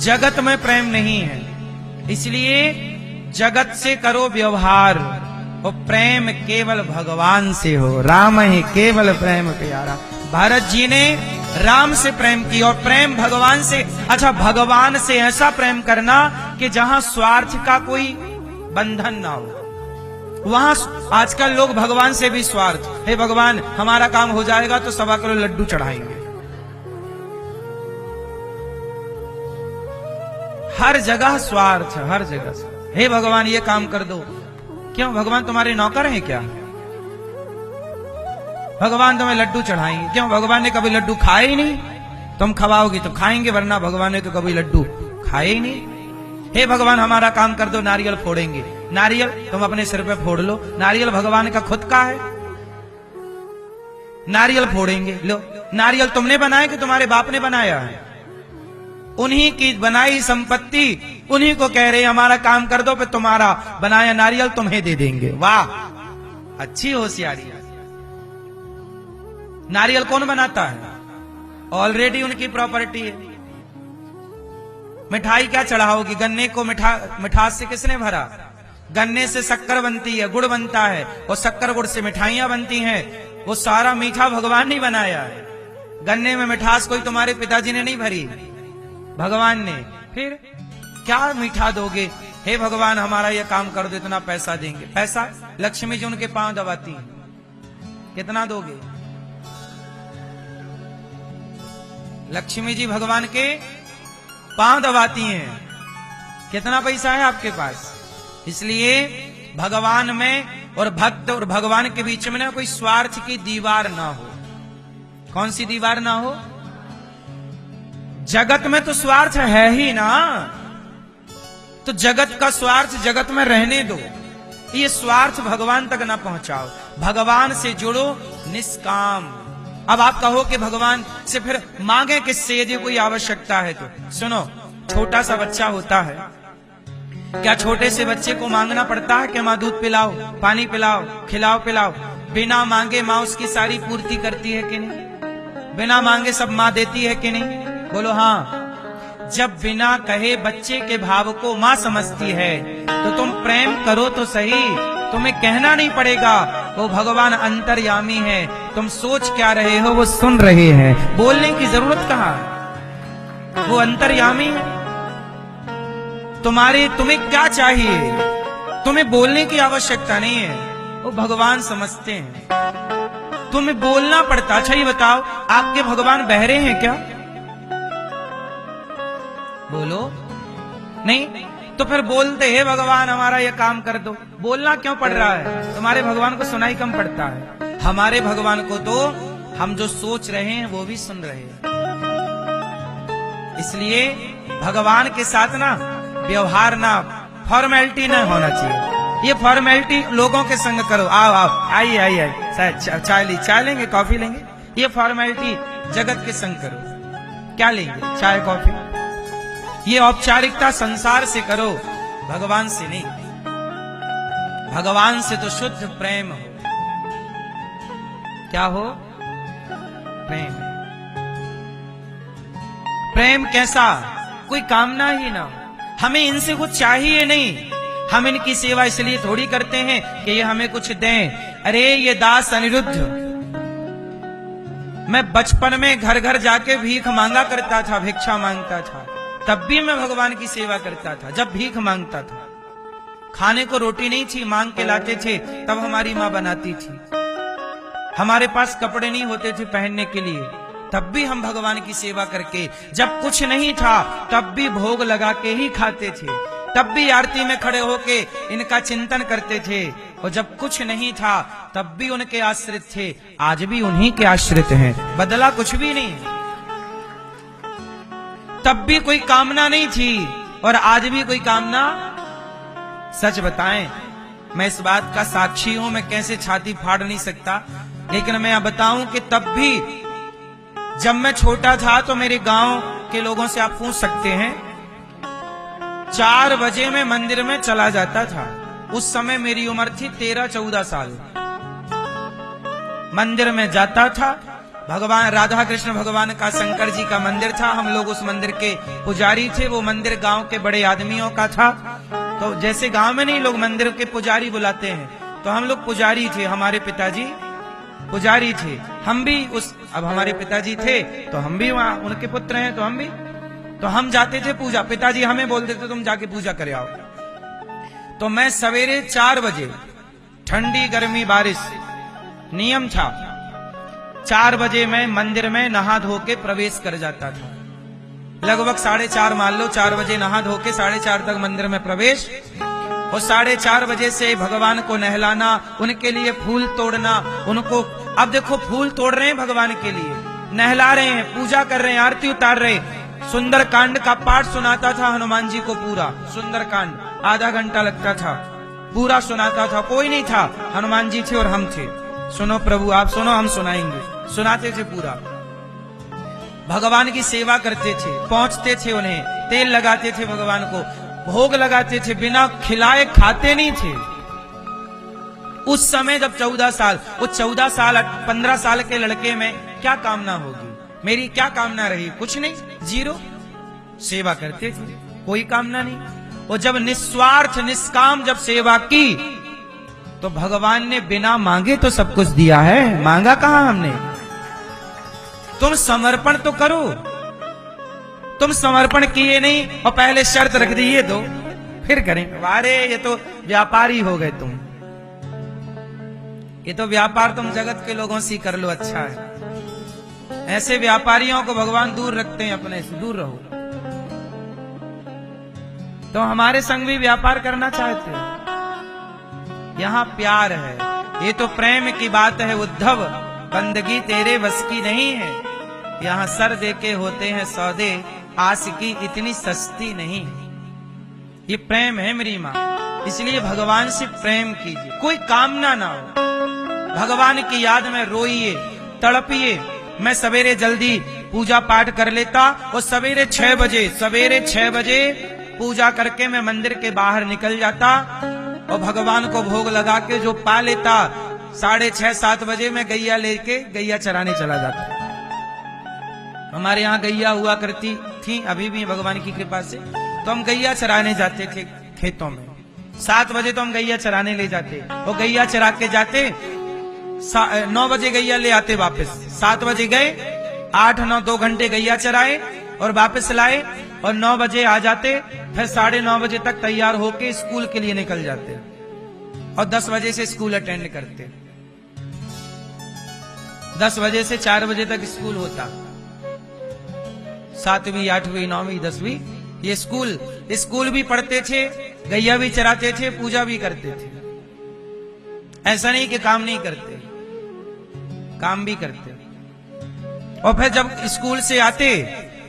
जगत में प्रेम नहीं है, इसलिए जगत से करो व्यवहार, और प्रेम केवल भगवान से हो। राम ही केवल प्रेम प्यारा। भारत जी ने राम से प्रेम किया और प्रेम भगवान से। अच्छा, भगवान से ऐसा प्रेम करना कि जहां स्वार्थ का कोई बंधन ना हो। वहां आजकल लोग भगवान से भी स्वार्थ, हे भगवान हमारा काम हो जाएगा तो 1.25 किलो लड्डू चढ़ाएंगे। हर जगह स्वार्थ, हर जगह। हे भगवान ये काम कर दो। क्यों? भगवान तुम्हारे नौकर हैं क्या? भगवान तुम्हें लड्डू चढ़ाएंगे। क्यों? भगवान ने कभी लड्डू खाए ही नहीं। तुम खवाओगी तो खाएंगे, वरना भगवान ने तो कभी लड्डू खाए ही नहीं। हे भगवान हमारा काम कर दो, नारियल फोड़ेंगे। नारियल तुम अपने सिर पे फोड़ लो, नारियल भगवान का खुद का है, नारियल फोड़ेंगे। लो, नारियल तुमने बनाया कि तुम्हारे बाप ने बनाया है? उन्हीं की बनाई संपत्ति, उन्हीं को कह रहे हमारा काम कर दो, फिर तुम्हारा बनाया नारियल तुम्हें दे देंगे। वाह, अच्छी होशियारी। नारियल कौन बनाता है? ऑलरेडी उनकी प्रॉपर्टी है। मिठाई क्या चढ़ाओगी? गन्ने को मिठास से किसने भरा? गन्ने से शक्कर बनती है, गुड़ बनता है, और शक्कर गुड़ से मिठाइयां बनती हैं। वो सारा मीठा भगवान ने बनाया है। गन्ने में मिठास कोई तुम्हारे पिताजी ने नहीं भरी, भगवान ने। फिर क्या मीठा दोगे? हे भगवान हमारा ये काम कर दो, इतना पैसा देंगे। पैसा लक्ष्मी जी उनके पांव दबाती हैं। कितना दोगे? लक्ष्मी जी भगवान के पांव दबाती हैं। कितना पैसा है आपके पास? इसलिए भगवान में और भक्त और भगवान के बीच में ना कोई स्वार्थ की दीवार ना हो। कौन सी दीवार ना हो? जगत में तो स्वार्थ है ही ना, तो जगत का स्वार्थ जगत में रहने दो। ये स्वार्थ भगवान तक ना पहुंचाओ। भगवान से जुड़ो निष्काम। अब आप कहो कि भगवान से फिर मांगे किससे यदि कोई आवश्यकता है तो? सुनो, छोटा सा बच्चा होता है, क्या छोटे से बच्चे को मांगना पड़ता है कि माँ दूध पिलाओ, पानी पिलाओ, खिलाओ पिलाओ? बिना मांगे माँ उसकी सारी पूर्ति करती है कि नहीं? बिना मांगे सब माँ देती है कि नहीं? बोलो हाँ। जब बिना कहे बच्चे के भाव को माँ समझती है तो तुम प्रेम करो तो सही, तुम्हें कहना नहीं पड़ेगा। वो भगवान अंतर्यामी है, तुम सोच क्या रहे हो वो सुन रहे हैं, बोलने की जरूरत कहाँ? वो अंतर्यामी है। तुम्हें क्या चाहिए? तुम्हें बोलने की आवश्यकता नहीं है, वो भगवान समझते हैं। तुम्हें बोलना पड़ता। अच्छा ये बताओ, आपके भगवान बहरे हैं क्या? बोलो नहीं, तो फिर बोलते हैं भगवान हमारा ये काम कर दो। बोलना क्यों पड़ रहा है? तुम्हारे भगवान को सुनाई कम पड़ता है। हमारे भगवान को तो हम जो सोच रहे हैं वो भी सुन रहे हैं। इसलिए भगवान के साथ ना व्यवहार ना फॉर्मेलिटी ना होना चाहिए। ये फॉर्मेलिटी लोगों के संग करो। आओ आओ, आइए आइए, चाय लेंगे, कॉफी लेंगे, ये फॉर्मेलिटी जगत के संग करो। क्या लेंगे? चाय कॉफी। ये औपचारिकता संसार से करो, भगवान से नहीं। भगवान से तो शुद्ध प्रेम हो। क्या हो? प्रेम। प्रेम कैसा? कोई कामना ही ना हो। हमें इनसे कुछ चाहिए नहीं। हम इनकी सेवा इसलिए थोड़ी करते हैं कि ये हमें कुछ दें। अरे ये दास अनिरुद्ध, मैं बचपन में घर घर जाके भीख मांगा करता था, भिक्षा मांगता था, तब भी मैं भगवान की सेवा करता था। जब भीख मांगता था, खाने को रोटी नहीं थी, मांग के लाते थे, तब हमारी माँ बनाती थी। हमारे पास कपड़े नहीं होते थे पहनने के लिए, तब भी हम भगवान की सेवा करके, जब कुछ नहीं था तब भी भोग लगा के ही खाते थे, तब भी आरती में खड़े होके इनका चिंतन करते थे, और जब कुछ नहीं था तब भी उनके आश्रित थे। आज भी उन्हीं के आश्रित हैं, बदला कुछ भी नहीं। तब भी कोई कामना नहीं थी और आज भी कोई कामना। सच बताएं, मैं इस बात का साक्षी हूं, मैं कैसे छाती फाड़ नहीं सकता, लेकिन मैं बताऊं कि तब भी जब मैं छोटा था तो मेरे गांव के लोगों से आप पूछ सकते हैं, 4 बजे मैं मंदिर में चला जाता था। उस समय मेरी उम्र थी 13-14 साल। मंदिर में जाता था, भगवान राधा कृष्ण भगवान का शंकर जी का मंदिर था। हम लोग उस मंदिर के पुजारी थे। वो मंदिर गांव के बड़े आदमियों का था। तो जैसे गांव में नहीं लोग मंदिर के पुजारी बुलाते हैं, तो हम लोग पुजारी थे। हमारे पिताजी पुजारी थे। हम भी अब हमारे पिताजी थे तो हम भी वहां उनके पुत्र हैं, तो हम भी, तो हम जाते थे पूजा। पिताजी हमें बोलते थे तुम जाके पूजा करे आओ। तो मैं सवेरे 4 बजे, ठंडी गर्मी बारिश, नियम था 4 बजे मैं मंदिर में नहा धो के प्रवेश कर जाता था। लगभग 4:30 मान लो, 4 बजे नहा धो के 4:30 तक मंदिर में प्रवेश, और 4:30 बजे से भगवान को नहलाना, उनके लिए फूल तोड़ना, उनको, अब देखो फूल तोड़ रहे हैं भगवान के लिए, नहला रहे हैं, पूजा कर रहे हैं, आरती उतार रहे। सुंदर कांड का पाठ सुनाता था हनुमान जी को, पूरा सुंदर कांड आधा घंटा लगता था, पूरा सुनाता था। कोई नहीं था, हनुमान जी थे और हम थे। सुनो प्रभु, आप सुनो, हम सुनाएंगे। सुनाते थे पूरा, भगवान की सेवा करते थे, पहुंचते थे, उन्हें तेल लगाते थे, भगवान को भोग लगाते थे, बिना खिलाए खाते नहीं थे। उस समय जब 14 साल, वो 14 साल 15 साल के लड़के में क्या कामना होगी? मेरी क्या कामना रही? कुछ नहीं, 0। सेवा करते थे, कोई कामना नहीं। वो जब निस्वार्थ निष्काम जब सेवा की, तो भगवान ने बिना मांगे तो सब कुछ दिया है। मांगा कहां हमने? तुम समर्पण तो करो। तुम समर्पण किए नहीं और पहले शर्त रख दी ये दो, फिर करेंगे। अरे ये तो व्यापारी हो गए तुम, ये तो व्यापार तुम जगत के लोगों से कर लो, अच्छा है। ऐसे व्यापारियों को भगवान दूर रखते हैं, अपने से दूर रहो। तो हमारे संग भी व्यापार करना चाहते हो? यहां प्यार है, ये तो प्रेम की बात है उद्धव, बंदगी तेरे बस की नहीं है। यहां सर देके होते हैं सौदे, आस की इतनी सस्ती नहीं। ये प्रेम है मेरी मां, इसलिए भगवान से प्रेम कीजिए, कोई कामना ना हो। भगवान की याद में रोइए, तड़पिए। मैं सवेरे जल्दी पूजा पाठ कर लेता और सवेरे 6 बजे पूजा करके मैं मंदिर के बाहर निकल जाता और भगवान को भोग लगा के जो पा लेता, 6:30-7 बजे मैं गैया लेके गैया चराने चला जाता। हमारे यहाँ गैया हुआ करती थी, अभी भी भगवान की कृपा से, तो हम गैया चराने जाते थे खेतों में। 7 बजे तो हम गैया चराने ले जाते, और गैया चरा के जाते 9 बजे गैया ले आते वापस। 7 बजे गए, 8-9 2 घंटे गैया चराए और वापस लाए, और 9 बजे आ जाते। फिर 9:30 बजे तक तैयार होके स्कूल के लिए निकल जाते, और 10 बजे से स्कूल अटेंड करते। 10 बजे से 4 बजे तक स्कूल होता। 7वीं 8वीं 9वीं 10वीं ये स्कूल भी पढ़ते थे, गैया भी चराते थे, पूजा भी करते थे। ऐसा नहीं कि काम नहीं करते, काम भी करते। और फिर जब स्कूल से आते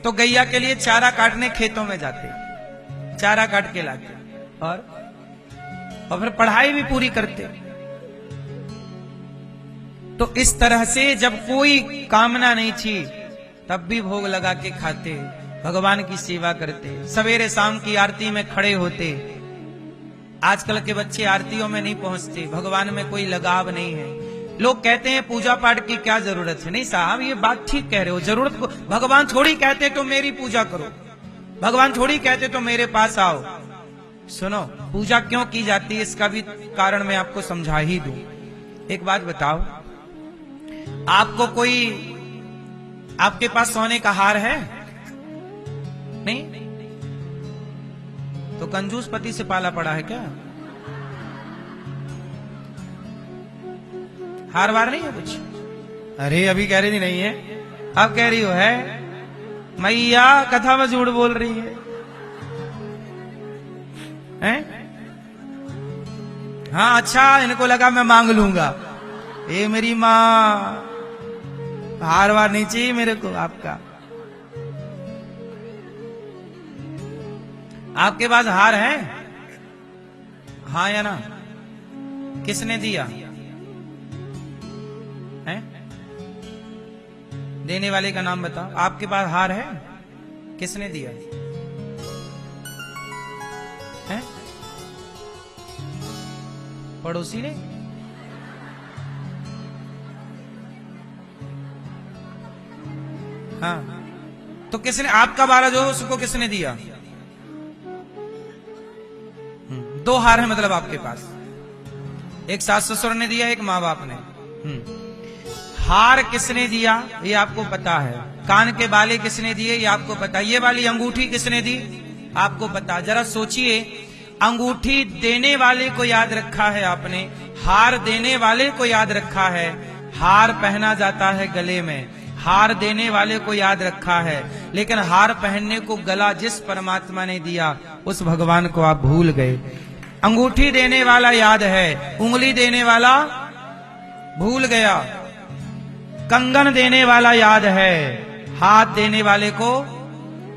तो गैया के लिए चारा काटने खेतों में जाते, चारा काट के लाते, और फिर पढ़ाई भी पूरी करते। तो इस तरह से जब कोई कामना नहीं थी, तब भी भोग लगा के खाते, भगवान की सेवा करते, सवेरे शाम की आरती में खड़े होते। आजकल के बच्चे आरतियों में नहीं पहुंचते, भगवान में कोई लगाव नहीं है। लोग कहते हैं पूजा पाठ की क्या जरूरत है? नहीं साहब, ये बात ठीक कह रहे हो। जरूरत को भगवान थोड़ी कहते तो मेरी पूजा करो, भगवान थोड़ी कहते तो मेरे पास आओ। सुनो, पूजा क्यों की जाती है इसका भी कारण मैं आपको समझा ही दूं। एक बात बताओ, आपको कोई, आपके पास सोने का हार है? नहीं? तो कंजूस पति से पाला पड़ा है क्या? हार वार नहीं है कुछ? अरे अभी कह रही थी नहीं है, अब कह रही हो है। मैया कथा में झूठ बोल रही है, हैं? हाँ अच्छा, इनको लगा मैं मांग लूंगा। ए मेरी माँ, हार वार नहीं चाहिए मेरे को आपका। आपके पास हार है? हाँ या ना? किसने दिया है? देने वाले का नाम बताओ। आपके पास हार है? किसने दिया है? पड़ोसी ने? हाँ, तो किसने आपका बाला जो है उसको किसने दिया? दो हार है मतलब आपके पास, एक सास ससुर ने दिया, एक माँ बाप ने। हार किसने दिया ये आपको पता है, कान के बाले किसने दिए ये आपको पता, ये वाली अंगूठी किसने दी आपको पता। जरा सोचिए, अंगूठी देने वाले को याद रखा है आपने, हार देने वाले को याद रखा है। हार पहना जाता है गले में, हार देने वाले को याद रखा है, लेकिन हार पहनने को गला जिस परमात्मा ने दिया उस भगवान को आप भूल गए। अंगूठी देने वाला याद है, उंगली देने वाला भूल गया। कंगन देने वाला याद है, हाथ देने वाले को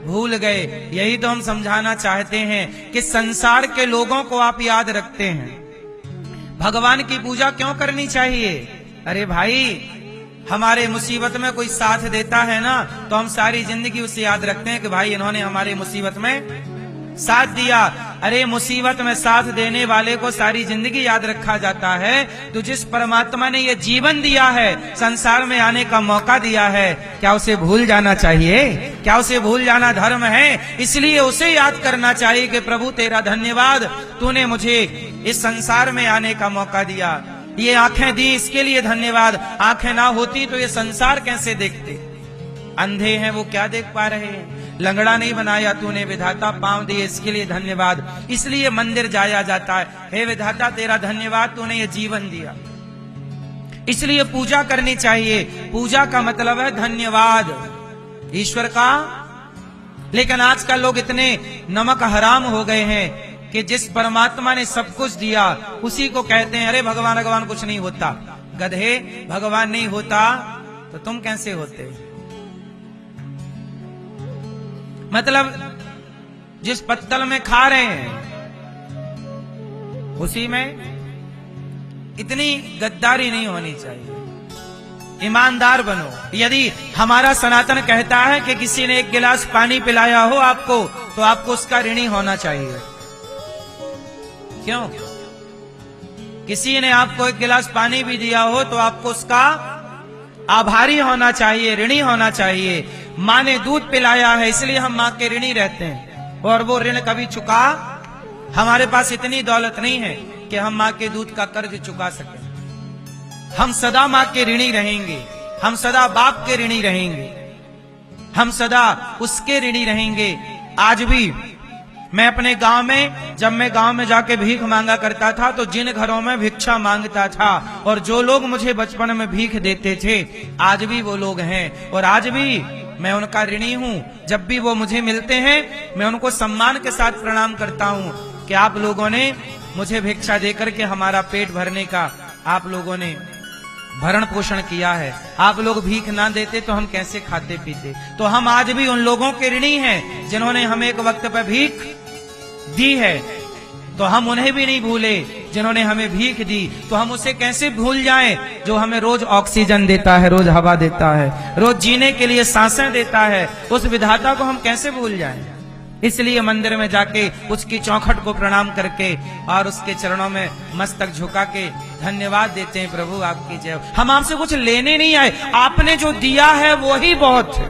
भूल गए। यही तो हम समझाना चाहते हैं कि संसार के लोगों को आप याद रखते हैं। भगवान की पूजा क्यों करनी चाहिए? अरे भाई, हमारे मुसीबत में कोई साथ देता है ना, तो हम सारी जिंदगी उसे याद रखते हैं कि भाई इन्होंने हमारी मुसीबत में साथ दिया। अरे मुसीबत में साथ देने वाले को सारी जिंदगी याद रखा जाता है। तो जिस परमात्मा ने ये जीवन दिया है, संसार में आने का मौका दिया है, क्या उसे भूल जाना चाहिए? क्या उसे भूल जाना धर्म है? इसलिए उसे याद करना चाहिए कि प्रभु तेरा धन्यवाद, तूने मुझे इस संसार में आने का मौका दिया, ये आंखें दी इसके लिए धन्यवाद। आंखें ना होती तो ये संसार कैसे देखते? अंधे हैं वो क्या देख पा रहे हैं? लंगड़ा नहीं बनाया तूने विधाता, पांव दिए इसके लिए धन्यवाद। इसलिए मंदिर जाया जाता है, हे विधाता तेरा धन्यवाद, तूने ये जीवन दिया। इसलिए पूजा करनी चाहिए। पूजा का मतलब है धन्यवाद ईश्वर का। लेकिन आजकल लोग इतने नमक हराम हो गए हैं कि जिस परमात्मा ने सब कुछ दिया उसी को कहते हैं अरे भगवान भगवान कुछ नहीं होता। गधे, भगवान नहीं होता तो तुम कैसे होते? मतलब जिस पत्तल में खा रहे हैं उसी में। इतनी गद्दारी नहीं होनी चाहिए, ईमानदार बनो। यदि हमारा सनातन कहता है कि किसी ने एक गिलास पानी पिलाया हो आपको, तो आपको उसका ऋणी होना चाहिए। क्यों? किसी ने आपको एक गिलास पानी भी दिया हो तो आपको उसका आभारी होना चाहिए, ऋणी होना चाहिए। माँ ने दूध पिलाया है इसलिए हम माँ के ऋणी रहते हैं, और वो ऋण कभी चुका, हमारे पास इतनी दौलत नहीं है कि हम माँ के दूध का कर्ज चुका सकें। हम सदा माँ के ऋणी रहेंगे, हम सदा बाप के ऋणी रहेंगे, हम सदा उसके ऋणी रहेंगे। आज भी मैं अपने गांव में, जब मैं गांव में जाके भीख मांगा करता था, तो जिन घरों में भिक्षा मांगता था और जो लोग मुझे बचपन में भीख देते थे, आज भी वो लोग हैं और आज भी मैं उनका ऋणी हूं। जब भी वो मुझे मिलते हैं मैं उनको सम्मान के साथ प्रणाम करता हूं कि आप लोगों ने मुझे भिक्षा देकर के हमारा पेट भरने का आप लोगों ने भरण पोषण किया है। आप लोग भीख ना देते तो हम कैसे खाते पीते? तो हम आज भी उन लोगों के ऋणी हैं जिन्होंने हमें एक वक्त पर भीख दी है। तो हम उन्हें भी नहीं भूले जिन्होंने हमें भीख दी। तो हम उसे कैसे भूल जाएं जो हमें रोज ऑक्सीजन देता है, रोज हवा देता है, रोज जीने के लिए सांसें देता है। उस विधाता को हम कैसे भूल जाएं? इसलिए मंदिर में जाके उसकी चौखट को प्रणाम करके और उसके चरणों में मस्तक झुका के धन्यवाद देते हैं, प्रभु आपकी जय। हम आपसे कुछ लेने नहीं आए, आपने जो दिया है वो ही बहुत है।